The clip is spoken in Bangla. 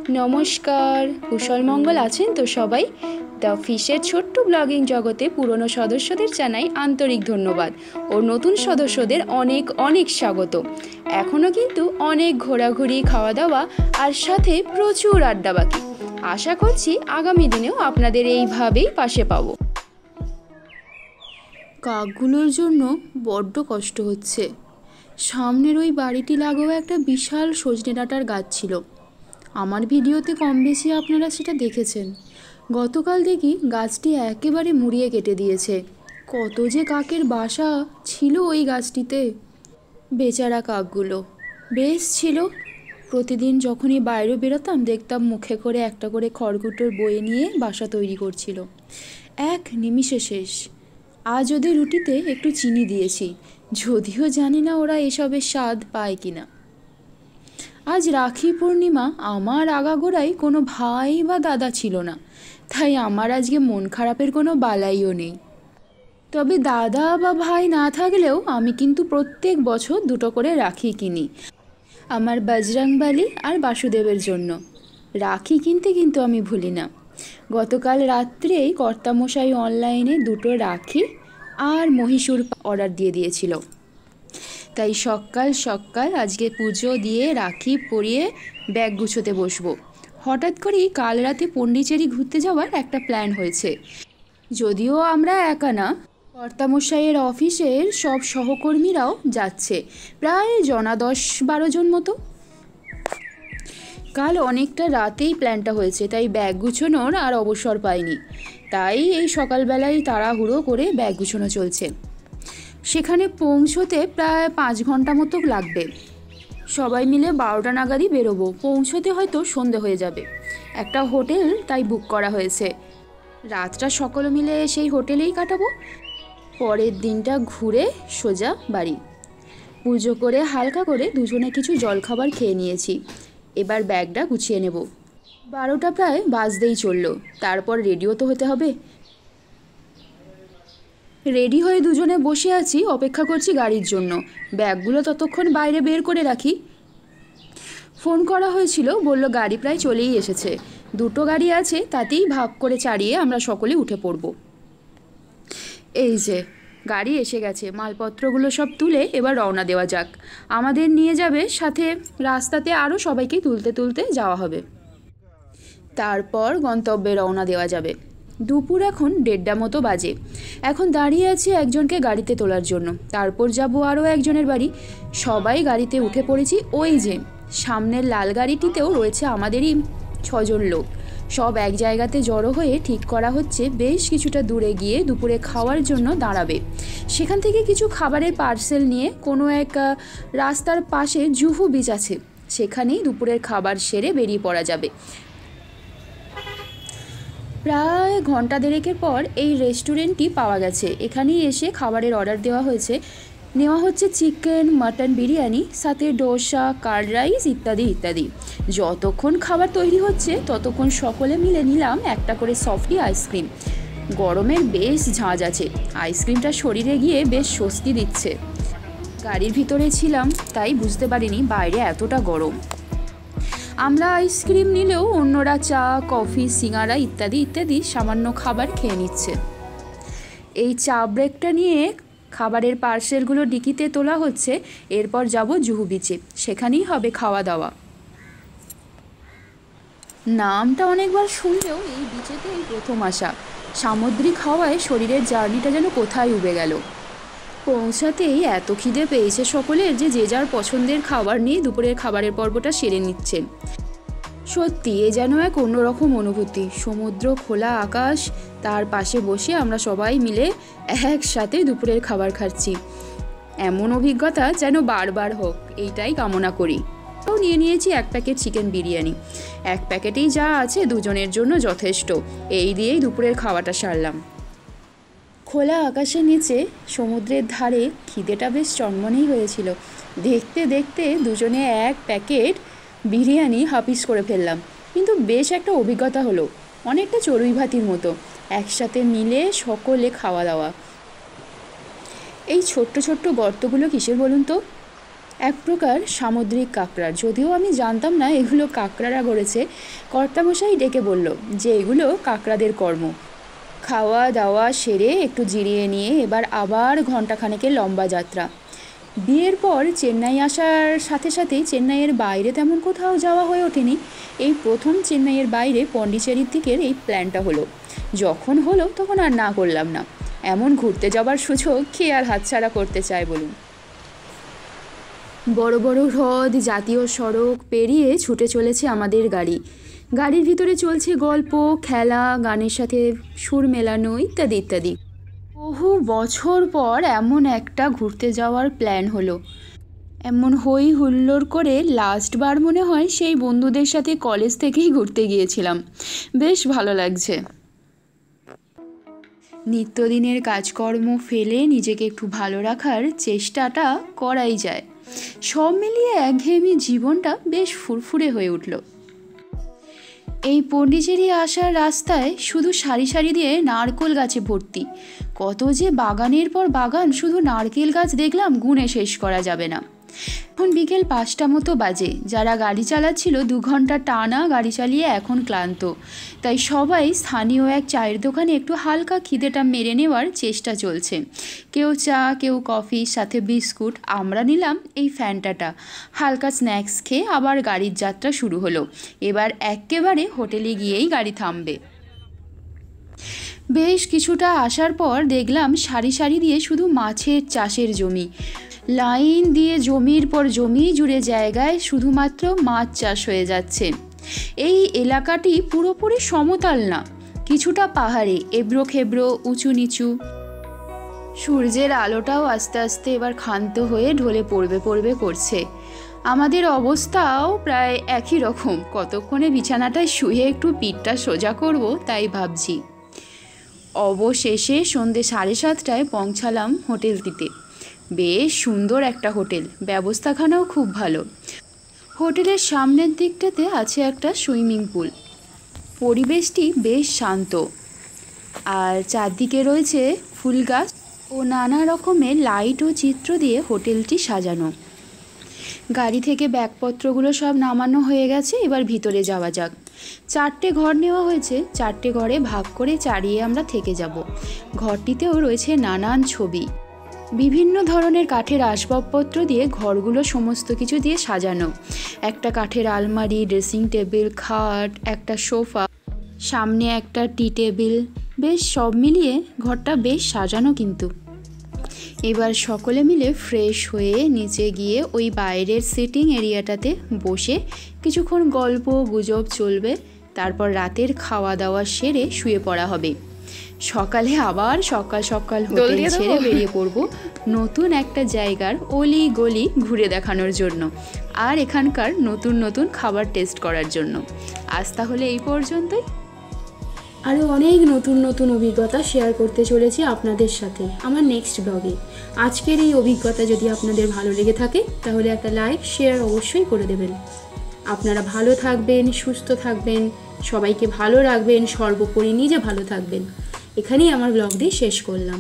নমস্কার, কুশল মঙ্গল আছেন তো সবাই? দ্য ফিশের ছোট্ট ব্লগিং জগতে পুরনো সদস্যদের জানাই আন্তরিক ধন্যবাদ ও নতুন সদস্যদের অনেক অনেক স্বাগত। এখনও কিন্তু অনেক ঘোরাঘুরি, খাওয়া দাওয়া আর সাথে প্রচুর আড্ডা বাকি। আশা করছি আগামী দিনেও আপনাদের এইভাবেই পাশে পাবো। কাকগুলোর জন্য বড্ড কষ্ট হচ্ছে। সামনের ওই বাড়িটি লাগোয়া একটা বিশাল সজনে ডাঁটার গাছ ছিল। আমার ভিডিওতে কম বেশি আপনারা সেটা দেখেছেন। গতকাল দেখি গাছটি একেবারে মুড়িয়ে কেটে দিয়েছে। কত যে কাকের বাসা ছিল ওই গাছটিতে। বেচারা কাকগুলো বেশ ছিল। প্রতিদিন যখনই বাইরে বেরোতাম দেখতাম মুখে করে একটা করে খড়কুটোর বয়ে নিয়ে বাসা তৈরি করছিল। এক নিমিষে শেষ। আজ ওদের রুটিতে একটু চিনি দিয়েছি, যদিও জানি না ওরা এসবের স্বাদ পায় কিনা। আজ রাখি পূর্ণিমা। আমার আগাগোড়াই কোনো ভাই বা দাদা ছিল না, তাই আমার আজকে মন খারাপের কোনো বালাইও নেই। তবে দাদা বা ভাই না থাকলেও আমি কিন্তু প্রত্যেক বছর দুটো করে রাখি কিনি আমার বজরংবলী আর বাসুদেবের জন্য। রাখি কিনতে কিন্তু আমি ভুলি না। গতকাল রাত্রেই কর্তামশাই অনলাইনে দুটো রাখি আর মহীশূর অর্ডার দিয়ে দিয়েছিল। তাই সকাল সকাল আজকে পুজো দিয়ে রাখি পরিয়ে ব্যাগ গুছোতে বসবো। হঠাৎ করেই কাল রাতে পন্ডিচেরি ঘুরতে যাওয়ার একটা প্ল্যান হয়েছে। যদিও আমরা একা না, কর্তামশাইয়ের অফিসের সব সহকর্মীরাও যাচ্ছে, প্রায় 10-12 জন মতো। কাল অনেকটা রাতেই প্ল্যানটা হয়েছে, তাই ব্যাগ গুছোনোর আর অবসর পাইনি। তাই এই সকালবেলায় তাড়াহুড়ো করে ব্যাগ গুছোনো চলছে। সেখানে পৌঁছতে প্রায় 5 ঘন্টা মতো লাগবে। সবাই মিলে 12টা নাগাদই বেরোবো। পৌঁছতে হয়তো সন্ধে হয়ে যাবে। একটা হোটেল তাই বুক করা হয়েছে। রাতটা সকলে মিলে সেই হোটেলেই কাটাবো। পরের দিনটা ঘুরে সোজা বাড়ি। পুজো করে হালকা করে দুজনে কিছু জলখাবার খেয়ে নিয়েছি। এবার ব্যাগটা গুছিয়ে নেব। 12টা প্রায় বাজতেই চললো। তারপর রেডিও তো হতে হবে। রেডি হয়ে দুজনে বসে আছি, অপেক্ষা করছি গাড়ির জন্য। ব্যাগগুলো ততক্ষণ বাইরে বের করে রাখি। ফোন করা হয়েছিল, বলল গাড়ি প্রায় চলেই এসেছে। দুটো গাড়ি আছে, তাতেই ভাগ করে চাড়িয়ে আমরা সকলে উঠে পড়ব। এই যে গাড়ি এসে গেছে। মালপত্রগুলো সব তুলে এবার রওনা দেওয়া যাক। আমাদের নিয়ে যাবে সাথে, রাস্তাতে আরও সবাইকে তুলতে তুলতে যাওয়া হবে। তারপর গন্তব্যে রওনা দেওয়া যাবে। দুপুর এখন 1:30 মতো বাজে। এখন দাঁড়িয়ে আছি একজনকে গাড়িতে তোলার জন্য। তারপর যাব আরও একজনের বাড়ি। সবাই গাড়িতে উঠে পড়েছি। ওই যে সামনের লাল গাড়িটিতেও রয়েছে আমাদেরই 6 জন লোক। সব এক জায়গাতে জড়ো হয়ে ঠিক করা হচ্ছে বেশ কিছুটা দূরে গিয়ে দুপুরে খাওয়ার জন্য দাঁড়াবে। সেখান থেকে কিছু খাবারের পার্সেল নিয়ে কোনো এক রাস্তার পাশে জুহু বিচ আছে, সেখানেই দুপুরের খাবার সেরে বেরিয়ে পড়া যাবে। প্রায় ঘন্টা দেড়েকের পর এই রেস্টুরেন্টটি পাওয়া গেছে। এখানেই এসে খাবারের অর্ডার দেওয়া হয়েছে। নেওয়া হচ্ছে চিকেন, মাটন বিরিয়ানি, সাথে ডোসা, কার্ড রাইস ইত্যাদি ইত্যাদি। যতক্ষণ খাবার তৈরি হচ্ছে ততক্ষণ সকলে মিলে নিলাম একটা করে সফটি আইসক্রিম। গরমের বেশ ঝাঁজ আছে। আইসক্রিমটা শরীরে গিয়ে বেশ স্বস্তি দিচ্ছে। গাড়ির ভিতরে ছিলাম তাই বুঝতে পারিনি বাইরে এতটা গরম। আমরা আইসক্রিম নিলেও অন্যরা চা, কফি, সিঙ্গারা ইত্যাদি ইত্যাদি সামান্য খাবার খেয়ে নিচ্ছে। এই চা ব্রেকটা নিয়ে খাবারের পার্সেলগুলো ডিকিতে তোলা হচ্ছে। এরপর যাব জুহু বিচে, সেখানেই হবে খাওয়া দাওয়া। নামটা অনেকবার শুনলেও এই বিচেতে এই প্রথম আসা। সামুদ্রিক হাওয়ায় শরীরের জার্নিটা যেন কোথায় উবে গেল। পৌঁছাতেই এত খিদে পেয়েছে সকলের যে যে যার পছন্দের খাবার নিয়ে দুপুরের খাবারের পর্বটা সেরে নিচ্ছেন। সত্যি এ যেন এক অন্যরকম অনুভূতি। সমুদ্র, খোলা আকাশ, তার পাশে বসে আমরা সবাই মিলে একসাথে দুপুরের খাবার খাচ্ছি। এমন অভিজ্ঞতা যেন বারবার হোক, এইটাই কামনা করি। তো নিয়ে নিয়েছি 1 প্যাকেট চিকেন বিরিয়ানি। 1 প্যাকেটেই যা আছে দুজনের জন্য যথেষ্ট। এই দিয়েই দুপুরের খাওয়াটা সারলাম। খোলা আকাশের নিচে সমুদ্রের ধারে খিদেটা বেশ চনমনেই হয়েছিল। দেখতে দেখতে দুজনে 1 প্যাকেট বিরিয়ানি হাফিস করে ফেললাম। কিন্তু বেশ একটা অভিজ্ঞতা হলো, অনেকটা চড়ুই ভাতির মতো একসাথে মিলে সকলে খাওয়া দাওয়া। এই ছোট্ট ছোট্ট গর্তগুলো কিসের বলুন তো? এক প্রকার সামুদ্রিক কাঁকড়া। যদিও আমি জানতাম না এগুলো কাঁকড়ারা গড়েছে, কর্তামশাই ডেকে বলল যে এগুলো কাঁকড়াদের কর্ম। খাওয়া দাওয়া সেরে একটু জিরিয়ে নিয়ে এবার আবার ঘণ্টাখানেকের লম্বা যাত্রা। বিয়ের পর চেন্নাই আসার সাথে সাথেই চেন্নাইয়ের বাইরে তেমন কোথাও যাওয়া হয়ে ওঠেনি। এই প্রথম চেন্নাইয়ের বাইরে পন্ডিচেরির দিকের এই প্ল্যানটা হলো। যখন হলো তখন আর না করলাম না। এমন ঘুরতে যাবার সুযোগ কে আর হাতছাড়া করতে চায় বলুন। বড় বড় হ্রদ, জাতীয় সড়ক পেরিয়ে ছুটে চলেছে আমাদের গাড়ি। গাড়ির ভিতরে চলছে গল্প, খেলা, গানের সাথে সুর মেলানো ইত্যাদি ইত্যাদি। বহু বছর পর এমন একটা ঘুরতে যাওয়ার প্ল্যান হলো। এমন হই হুল্লোড় করে লাস্টবার মনে হয় সেই বন্ধুদের সাথে কলেজ থেকেই ঘুরতে গিয়েছিলাম। বেশ ভালো লাগছে। নিত্যদিনের কাজকর্ম ফেলে নিজেকে একটু ভালো রাখার চেষ্টাটা করাই যায়। সব মিলিয়ে একঘেয়েমি জীবনটা বেশ ফুরফুরে হয়ে উঠল। এই পন্ডিচেরি আসার রাস্তায় শুধু সারি সারি দিয়ে নারকেল গাছে ভর্তি। কত যে বাগানের পর বাগান, শুধু নারকেল গাছ দেখলাম গুণে শেষ করা যাবে না। এখন বিকেল 5টা মতো বাজে। যারা গাড়ি চালাচ্ছিল 2 ঘন্টা টানা গাড়ি চালিয়ে এখন ক্লান্ত। তাই সবাই স্থানীয় এক চায়ের দোকানে একটু হালকা খিদেটা মেরে নেওয়ার চেষ্টা চলছে। কেউ চা, কেউ কফি, সাথে বিস্কুট। আমরা নিলাম এই ফ্যান্টাটা। হালকা স্ন্যাক্স খেয়ে আবার গাড়ির যাত্রা শুরু হলো। এবার একেবারে হোটেলে গিয়েই গাড়ি থামবে। বেশ কিছুটা আসার পর দেখলাম সারি সারি দিয়ে শুধু মাছের চাষের জমি। লাইন দিয়ে জমির পর জমি জুড়ে জায়গায় শুধুমাত্র মাছ চাষ হয়ে যাচ্ছে। এই এলাকাটি পুরোপুরি সমতল না, কিছুটা পাহাড়ে, এবড়ো খেবড়ো, উঁচু নিচু। সূর্যের আলোটাও আস্তে আস্তে এবার ক্ষান্ত হয়ে ঢলে পড়বে করছে। আমাদের অবস্থাও প্রায় একই রকম। কতক্ষণে বিছানাটায় শুয়ে একটু পিঠটা সোজা করব তাই ভাবছি। অবশেষে সন্ধ্যে 7:30টায় পৌঁছালাম হোটেলটিতে। বেশ সুন্দর একটা হোটেল, ব্যবস্থাখানাও খুব ভালো। হোটেলের সামনের দিকটাতে আছে একটা সুইমিং পুল। পরিবেশটি বেশ শান্ত, আর চারদিকে রয়েছে ফুল গাছ ও নানা রকমের লাইট ও চিত্র দিয়ে হোটেলটি সাজানো। গাড়ি থেকে ব্যাগপত্রগুলো সব নামানো হয়ে গেছে, এবার ভিতরে যাওয়া যাক। 4টে ঘর নেওয়া হয়েছে। 4টে ঘরে ভাগ করে চারিয়ে আমরা থেকে যাব। ঘরটিতেও রয়েছে নানান ছবি। বিভিন্ন ধরনের কাঠের আসবাবপত্র দিয়ে ঘরগুলো সমস্ত কিছু দিয়ে সাজানো। একটা কাঠের আলমারি, ড্রেসিং টেবিল, খাট, একটা সোফা, সামনে একটা টি টেবিল। বেশ সব মিলিয়ে ঘরটা বেশ সাজানো কিন্তু। এবার সকলে মিলে ফ্রেশ হয়ে নিচে গিয়ে ওই বাইরের সিটিং এরিয়াটাতে বসে কিছুক্ষণ গল্প গুজব চলবে। তারপর রাতের খাওয়া দাওয়া সেরে শুয়ে পড়া হবে। সকালে আবার সকাল সকাল হোটেল ছেড়ে বেরিয়ে পড়ব নতুন একটা জায়গার অলি গলি ঘুরে দেখানোর জন্য, আর এখানকার নতুন নতুন খাবার টেস্ট করার জন্য। আজ তাহলে এই পর্যন্তই। আরও অনেক নতুন নতুন অভিজ্ঞতা শেয়ার করতে চলেছি আপনাদের সাথে আমার নেক্সট ব্লগে। আজকের এই অভিজ্ঞতা যদি আপনাদের ভালো লেগে থাকে তাহলে একটা লাইক শেয়ার অবশ্যই করে দেবেন। আপনারা ভালো থাকবেন, সুস্থ থাকবেন, সবাইকে ভালো রাখবেন, সর্বোপরি নিজে ভালো থাকবেন। এখানেই আমার ব্লগটি শেষ করলাম।